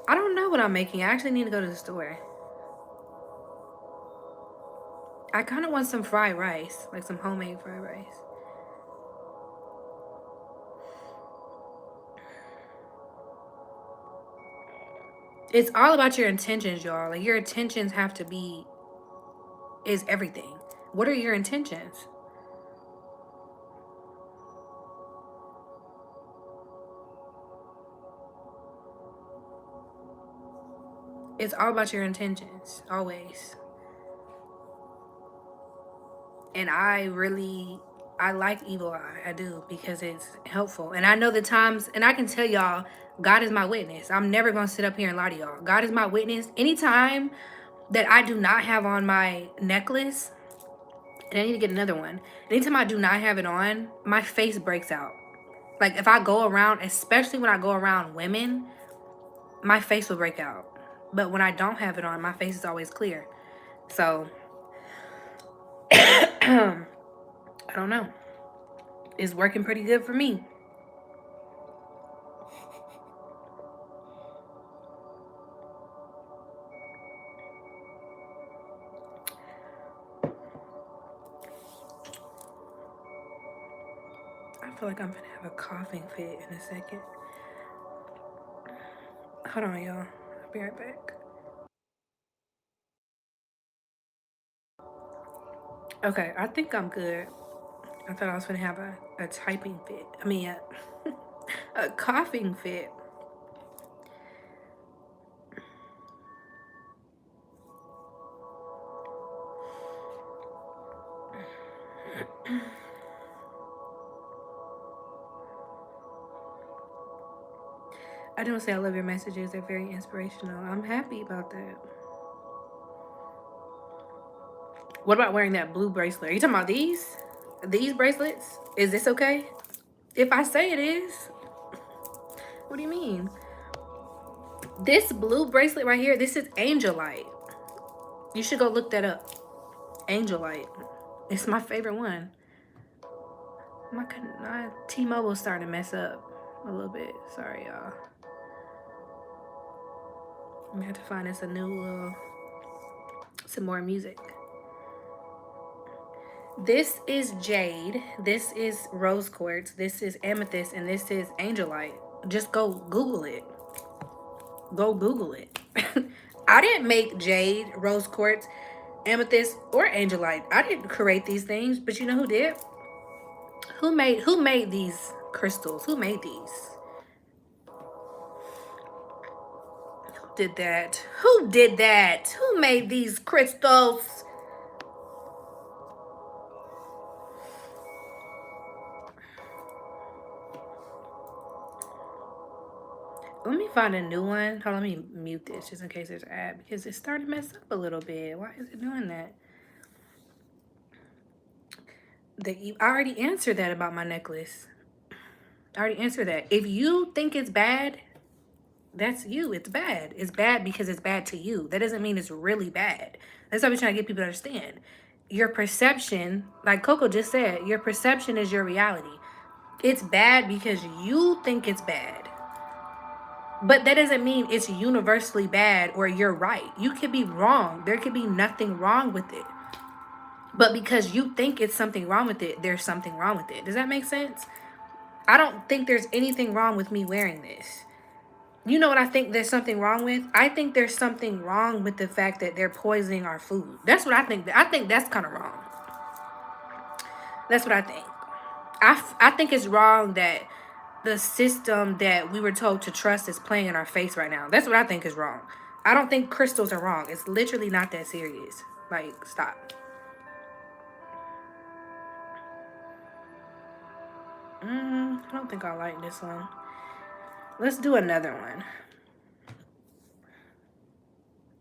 I don't know what I'm making. I actually need to go to the store. I kind of want some fried rice, like some homemade fried rice. It's all about your intentions, y'all. Like your intentions have to be is everything. What are your intentions? It's all about your intentions, always. And I like evil eye. I do because it's helpful. And I know the times, and I can tell y'all, God is my witness. I'm never gonna sit up here and lie to y'all. God is my witness. Anytime that I do not have on my necklace, and I need to get another one. Anytime I do not have it on, my face breaks out. Like if I go around, especially when I go around women, my face will break out. But when I don't have it on, my face is always clear. So I don't know. It's working pretty good for me. I feel like I'm gonna have a coughing fit in a second. Hold on, y'all. I'll be right back. Okay, I think I'm good. I thought I was gonna have a typing fit. I mean, a coughing fit. I don't say I love your messages. They're very inspirational. I'm happy about that. What about wearing that blue bracelet? Are you talking about these? These bracelets? Is this okay? If I say it is, what do you mean? This blue bracelet right here, this is Angelite. You should go look that up. Angelite. It's my favorite one. My T-Mobile's starting to mess up a little bit. Sorry, y'all. I'm gonna have to find us a new little, some more music. This is jade. This is rose quartz. This is amethyst, and this is angelite. Just go Google it. Go Google it. I didn't make jade, rose quartz, amethyst, or angelite. I didn't create these things, but you know who did? Who made these crystals? Who made these? Who did that? Who did that? Who made these crystals? Let me find a new one. Hold on, let me mute this just in case there's an ad because it's starting to mess up a little bit. Why is it doing that? I already answered that about my necklace. I already answered that. If you think it's bad, that's you. It's bad. It's bad because it's bad to you. That doesn't mean it's really bad. That's what I'm trying to get people to understand. Your perception, like Coco just said, your perception is your reality. It's bad because you think it's bad. But that doesn't mean it's universally bad or you're right. You could be wrong. There could be nothing wrong with it. But because you think it's something wrong with it, there's something wrong with it. Does that make sense? I don't think there's anything wrong with me wearing this. You know what I think there's something wrong with? I think there's something wrong with the fact that they're poisoning our food. That's what I think. I think that's kind of wrong. That's what I think. I think it's wrong that the system that we were told to trust is playing in our face right now. That's what I think is wrong. I don't think crystals are wrong. It's literally not that serious. Like, stop. I don't think I like this one. Let's do another one.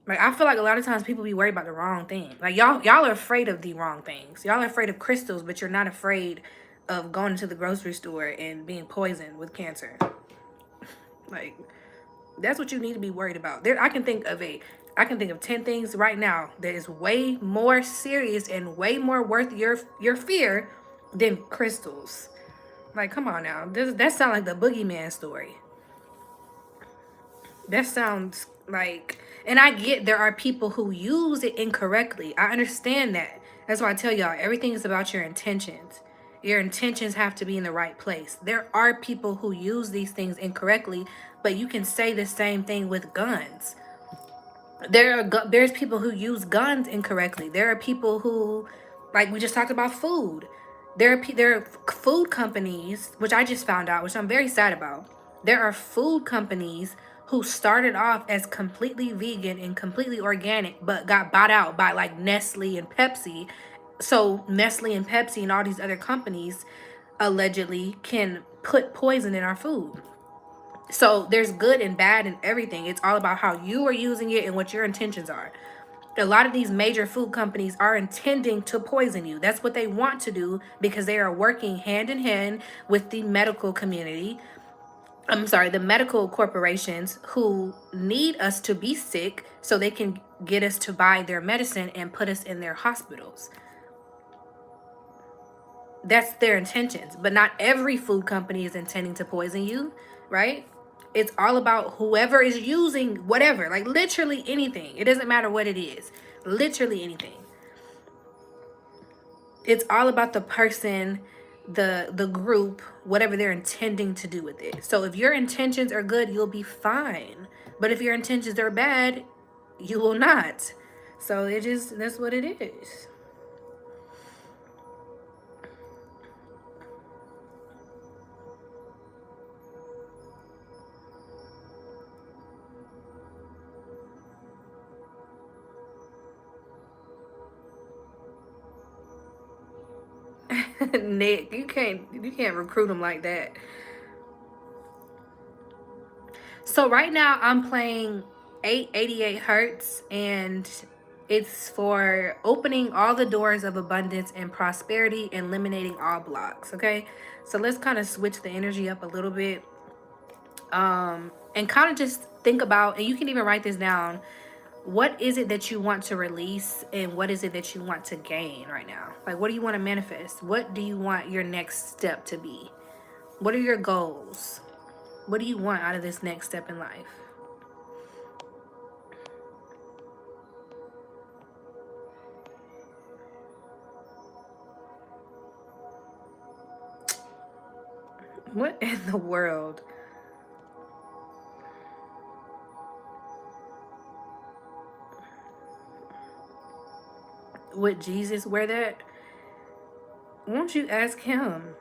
Like, I feel like a lot of times people be worried about the wrong thing. Like, y'all are afraid of the wrong things. Y'all are afraid of crystals, but you're not afraid of going to the grocery store and being poisoned with cancer. Like, that's what you need to be worried about. I can think of 10 things right now that is way more serious and way more worth your fear than crystals. Like, come on now. That sounds like the boogeyman story. That sounds like, and I get there are people who use it incorrectly. I understand that. That's why I tell y'all, everything is about your intentions. Your intentions have to be in the right place. There are people who use these things incorrectly, but you can say the same thing with guns. There's people who use guns incorrectly. There are people who, like we just talked about food. There are food companies, which I just found out, which I'm very sad about. There are food companies who started off as completely vegan and completely organic, but got bought out by like Nestle and Pepsi. So Nestle and Pepsi and all these other companies allegedly can put poison in our food. So there's good and bad in everything. It's all about how you are using it and what your intentions are. A lot of these major food companies are intending to poison you. That's what they want to do because they are working hand in hand with the medical community. The medical corporations who need us to be sick so they can get us to buy their medicine and put us in their hospitals. That's their intentions. But not every food company is intending to poison you, right? It's all about whoever is using whatever, like literally anything. It doesn't matter what it is. Literally anything. It's all about the person the group whatever they're intending to do with it. So if your intentions are good, you'll be fine. But if your intentions are bad, you will not. So it just, that's what it is. Nick, you can't recruit them like that. So right now I'm playing 888 Hertz, and it's for opening all the doors of abundance and prosperity and eliminating all blocks. Okay, so let's kind of switch the energy up a little bit, and kind of just think about, and you can even write this down. What is it that you want to release, and what is it that you want to gain right now? Like, what do you want to manifest? What do you want your next step to be? What are your goals? What do you want out of this next step in life? What in the world? Would Jesus wear that? Won't you ask him?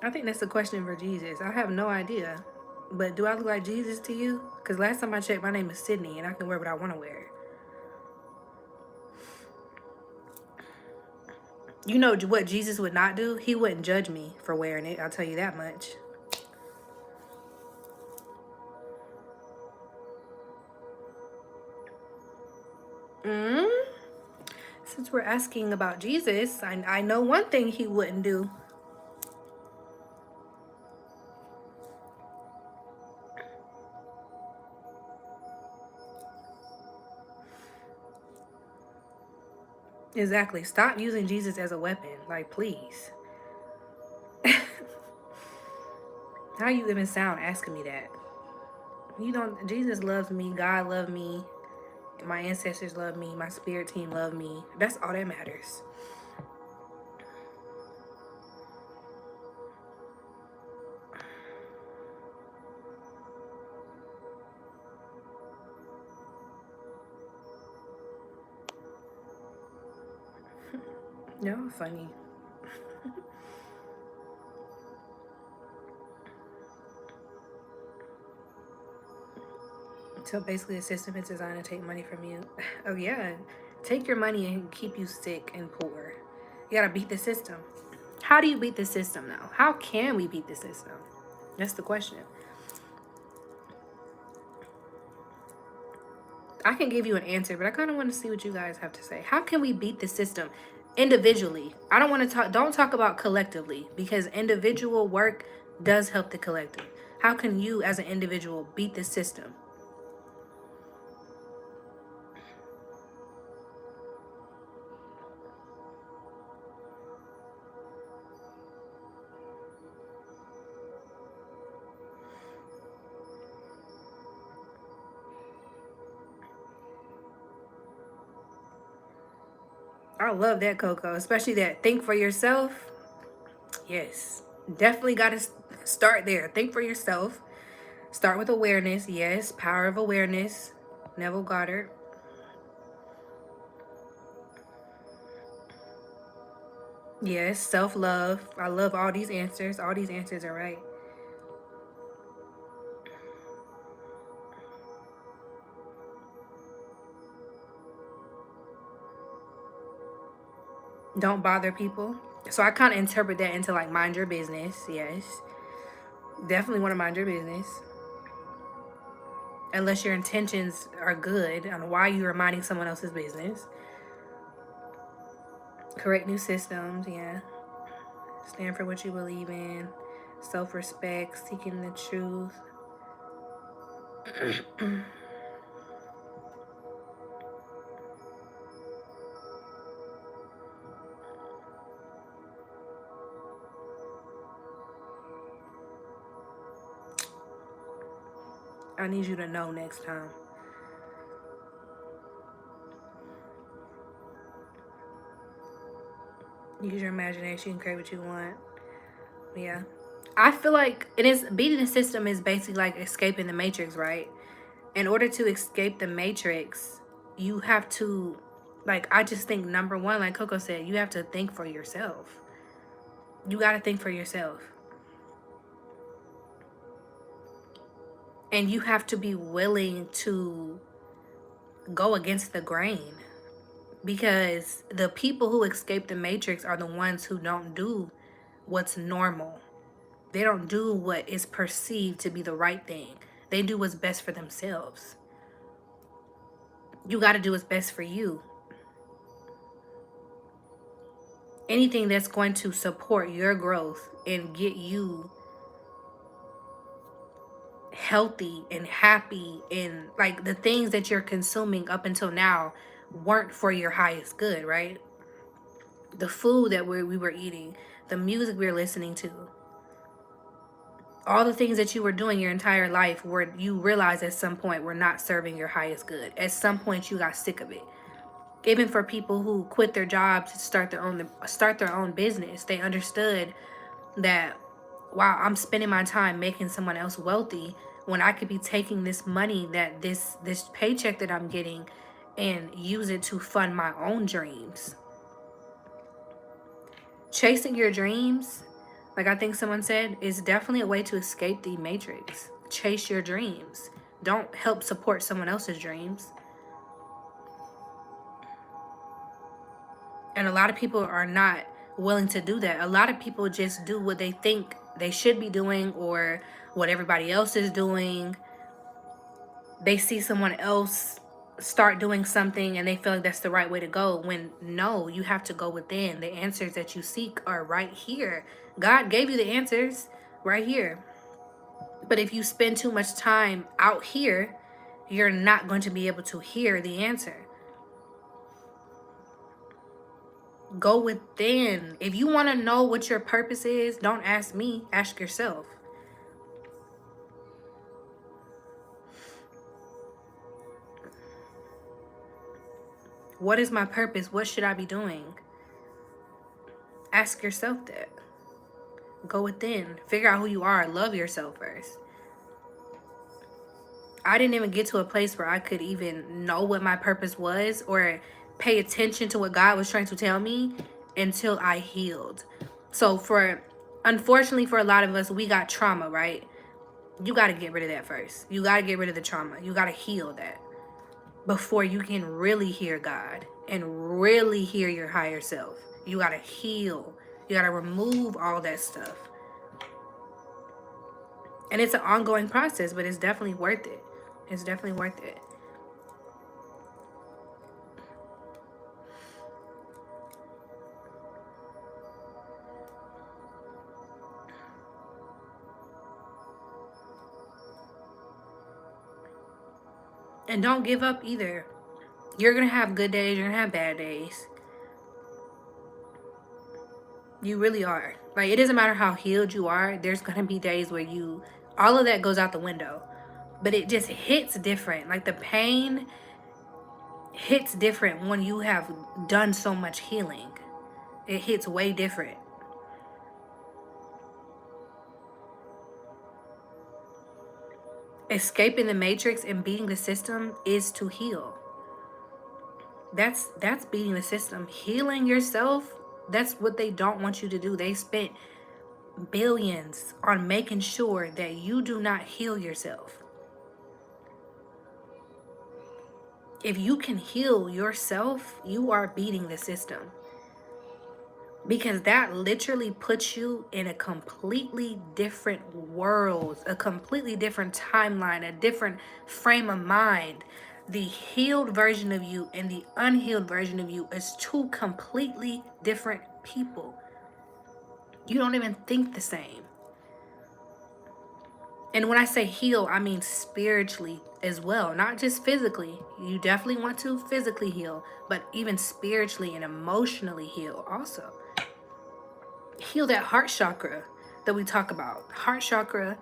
I think that's a question for Jesus. I have no idea. But do I look like Jesus to you? Because last time I checked, my name is Sydney, and I can wear what I want to wear. You know what Jesus would not do? He wouldn't judge me for wearing it. I'll tell you that much. Mm? Since we're asking about Jesus, I know one thing he wouldn't do. Exactly. Stop using Jesus as a weapon. Like, please. How you even sound asking me that? You don't. Jesus loves me. God loves me. My ancestors love me. My spirit team love me. That's all that matters. No, funny. So basically, the system is designed to take money from you. Oh yeah, take your money and keep you sick and poor. You gotta beat the system. How do you beat the system now? How can we beat the system? That's the question. I can give you an answer, but I kind of want to see what you guys have to say. How can we beat the system individually? I don't want to talk, don't talk about collectively, because individual work does help the collective. How can you as an individual beat the system? I love that, Coco, especially that think for yourself. Yes, definitely got to start there. Think for yourself. Start with awareness. Yes, power of awareness. Neville Goddard. Yes, self love. I love all these answers. All these answers are right. Don't bother people. So I kind of interpret that into like mind your business. Yes, definitely want to mind your business. Unless your intentions are good on why you are minding someone else's business. Correct new systems. Yeah. Stand for what you believe in. Self respect. Seeking the truth. I need you to know next time. Use your imagination and create what you want. Yeah. I feel like it is beating the system is basically like escaping the matrix, right? In order to escape the matrix, you have to, like, I just think number one, like Coco said, you have to think for yourself. You got to think for yourself. And you have to be willing to go against the grain, because the people who escape the matrix are the ones who don't do what's normal. They don't do what is perceived to be the right thing. They do what's best for themselves. You got to do what's best for you. Anything that's going to support your growth and get you healthy and happy, and like the things that you're consuming up until now weren't for your highest good, right? The food that we were eating, the music we were listening to, all the things that you were doing your entire life, where you realize at some point were not serving your highest good. At some point you got sick of it. Even for people who quit their jobs to start their own business, they understood that, wow, I'm spending my time making someone else wealthy when I could be taking this money, that this paycheck that I'm getting, and use it to fund my own dreams. Chasing your dreams, like I think someone said, is definitely a way to escape the matrix. Chase your dreams. Don't help support someone else's dreams. And a lot of people are not willing to do that. A lot of people just do what they think they should be doing, or what everybody else is doing. They see someone else start doing something and they feel like that's the right way to go, when no, you have to go within. The answers that you seek are right here. God gave you the answers right here. But if you spend too much time out here, you're not going to be able to hear the answer. Go within. If you want to know what your purpose is, don't ask me, ask yourself. What is my purpose? What should I be doing? Ask yourself that. Go within. Figure out who you are. Love yourself first. I didn't even get to a place where I could even know what my purpose was, or pay attention to what God was trying to tell me, until I healed. So unfortunately for a lot of us, we got trauma, right? You got to get rid of that first. You got to get rid of the trauma. You got to heal that before you can really hear God and really hear your higher self. You got to heal. You got to remove all that stuff. And it's an ongoing process, but it's definitely worth it. It's definitely worth it. And don't give up either. You're going to have good days. You're going to have bad days. You really are. Like, it doesn't matter how healed you are. There's going to be days where all of that goes out the window. But it just hits different. Like, the pain hits different when you have done so much healing. It hits way different. Escaping the matrix and beating the system is to heal. That's beating the system. Healing yourself, that's what they don't want you to do. They spent billions on making sure that you do not heal yourself. If you can heal yourself, you are beating the system. Because that literally puts you in a completely different world, a completely different timeline, a different frame of mind. The healed version of you and the unhealed version of you is two completely different people. You don't even think the same. And when I say heal, I mean spiritually as well, not just physically. You definitely want to physically heal, but even spiritually and emotionally heal also. Heal that heart chakra that we talk about. Heart chakra,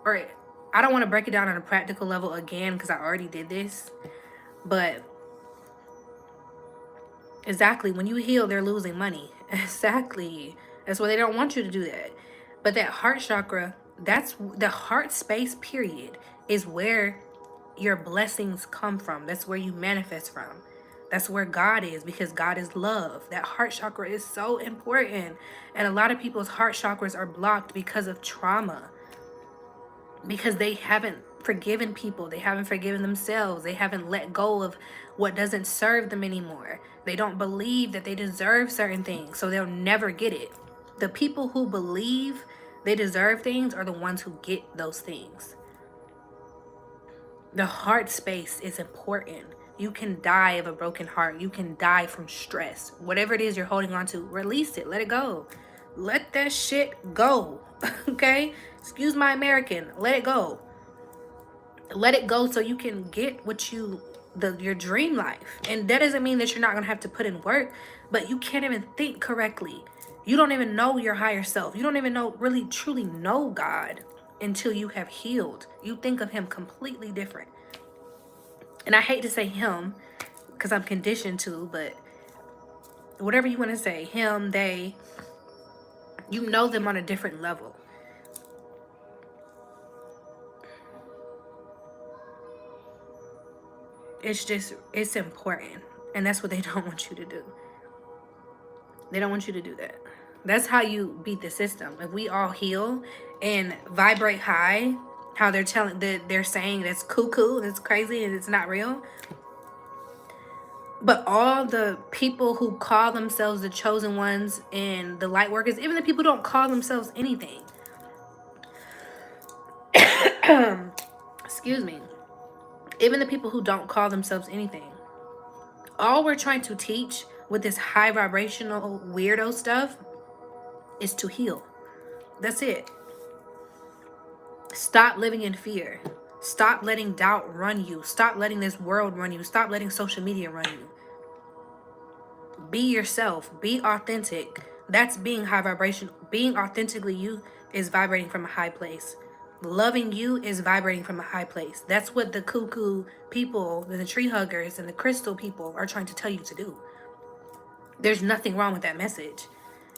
or I don't want to break it down on a practical level again because I already did this, but Exactly. When you heal, they're losing money. Exactly. That's why they don't want you to do that. But that heart chakra, that's the heart space, period, is where your blessings come from. That's where you manifest from. That's where God is, because God is love. That heart chakra is so important. And a lot of people's heart chakras are blocked because of trauma, because they haven't forgiven people, they haven't forgiven themselves, they haven't let go of what doesn't serve them anymore. They don't believe that they deserve certain things, so they'll never get it. The people who believe they deserve things are the ones who get those things. The heart space is important. You can die of a broken heart. You can die from stress. Whatever it is you're holding on to, release it. Let it go. Let that shit go. Okay? Excuse my American. Let it go. Let it go so you can get what your dream life. And that doesn't mean that you're not going to have to put in work, but you can't even think correctly. You don't even know your higher self. You don't even really truly know God until you have healed. You think of him completely different. And I hate to say him because I'm conditioned to, but whatever you want to say, him, they, you know them on a different level. It's important. And that's what they don't want you to do. They don't want you to do that. That's how you beat the system. If we all heal and vibrate high, how they're saying that's cuckoo, that's crazy, and it's not real. But all the people who call themselves the chosen ones and the light workers, even the people who don't call themselves anything, excuse me, even the people who don't call themselves anything, all we're trying to teach with this high vibrational weirdo stuff is to heal. That's it. Stop living in fear. Stop letting doubt run you. Stop letting this world run you. Stop letting social media run you. Be yourself. Be authentic. That's being high vibration. Being authentically you is vibrating from a high place. Loving you is vibrating from a high place. That's what the cuckoo people, the tree huggers, and the crystal people are trying to tell you to do. There's nothing wrong with that message.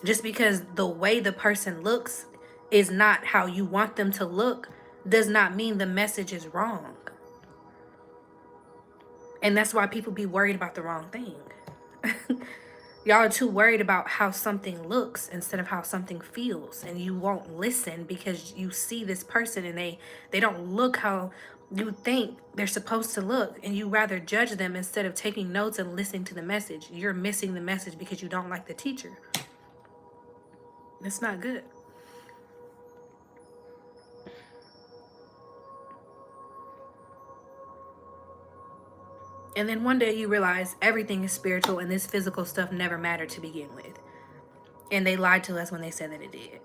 Just because the way the person looks is not how you want them to look does not mean the message is wrong. And that's why people be worried about the wrong thing. Y'all are too worried about how something looks instead of how something feels. And you won't listen because you see this person and they don't look how you think they're supposed to look. And you rather judge them instead of taking notes and listening to the message. You're missing the message because you don't like the teacher. That's not good. And then one day you realize everything is spiritual and this physical stuff never mattered to begin with. And they lied to us when they said that it did.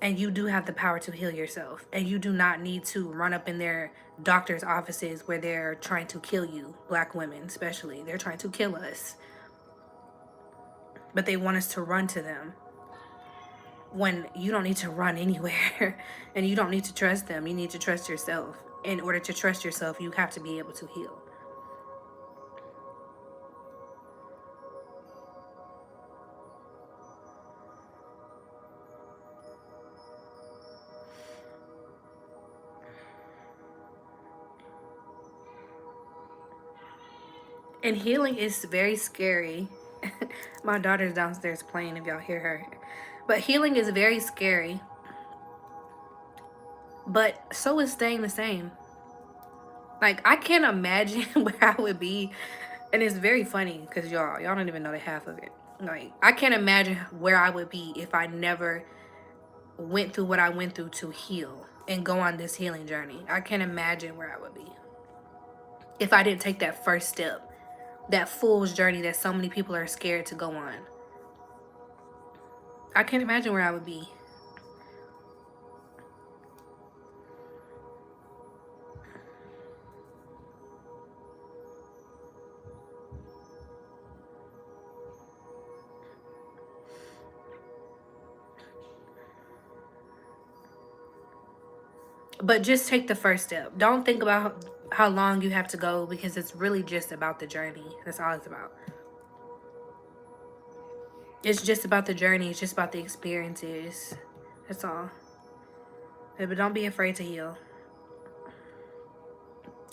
And you do have the power to heal yourself. And you do not need to run up in their doctor's offices where they're trying to kill you. Black women especially. They're trying to kill us. But they want us to run to them. When you don't need to run anywhere. And you don't need to trust them. You need to trust yourself. In order to trust yourself, you have to be able to heal. And healing is very scary. My daughter's downstairs playing if y'all hear her. But healing is very scary. But so is staying the same. Like, I can't imagine where I would be. And it's very funny because y'all don't even know the half of it. Like, I can't imagine where I would be if I never went through what I went through to heal and go on this healing journey. I can't imagine where I would be if I didn't take that first step. That fool's journey that so many people are scared to go on. I can't imagine where I would be. But just take the first step. Don't think about how long you have to go because it's really just about the journey. That's all it's about. It's just about the journey. It's just about the experiences. That's all. But don't be afraid to heal.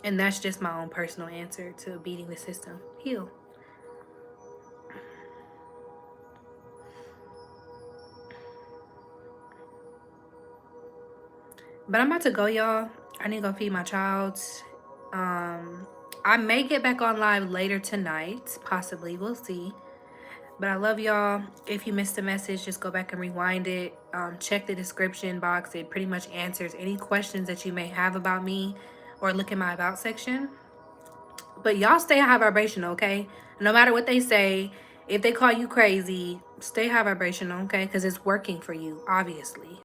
And that's just my own personal answer to beating the system. Heal. But I'm about to go, y'all. I need to go feed my child. I may get back on live later tonight. Possibly. We'll see. But I love y'all. If you missed a message, just go back and rewind it. Check the description box. It pretty much answers any questions that you may have about me, or look in my about section. But y'all stay high vibration, okay? No matter what they say, if they call you crazy, stay high vibration, okay? Because it's working for you, obviously.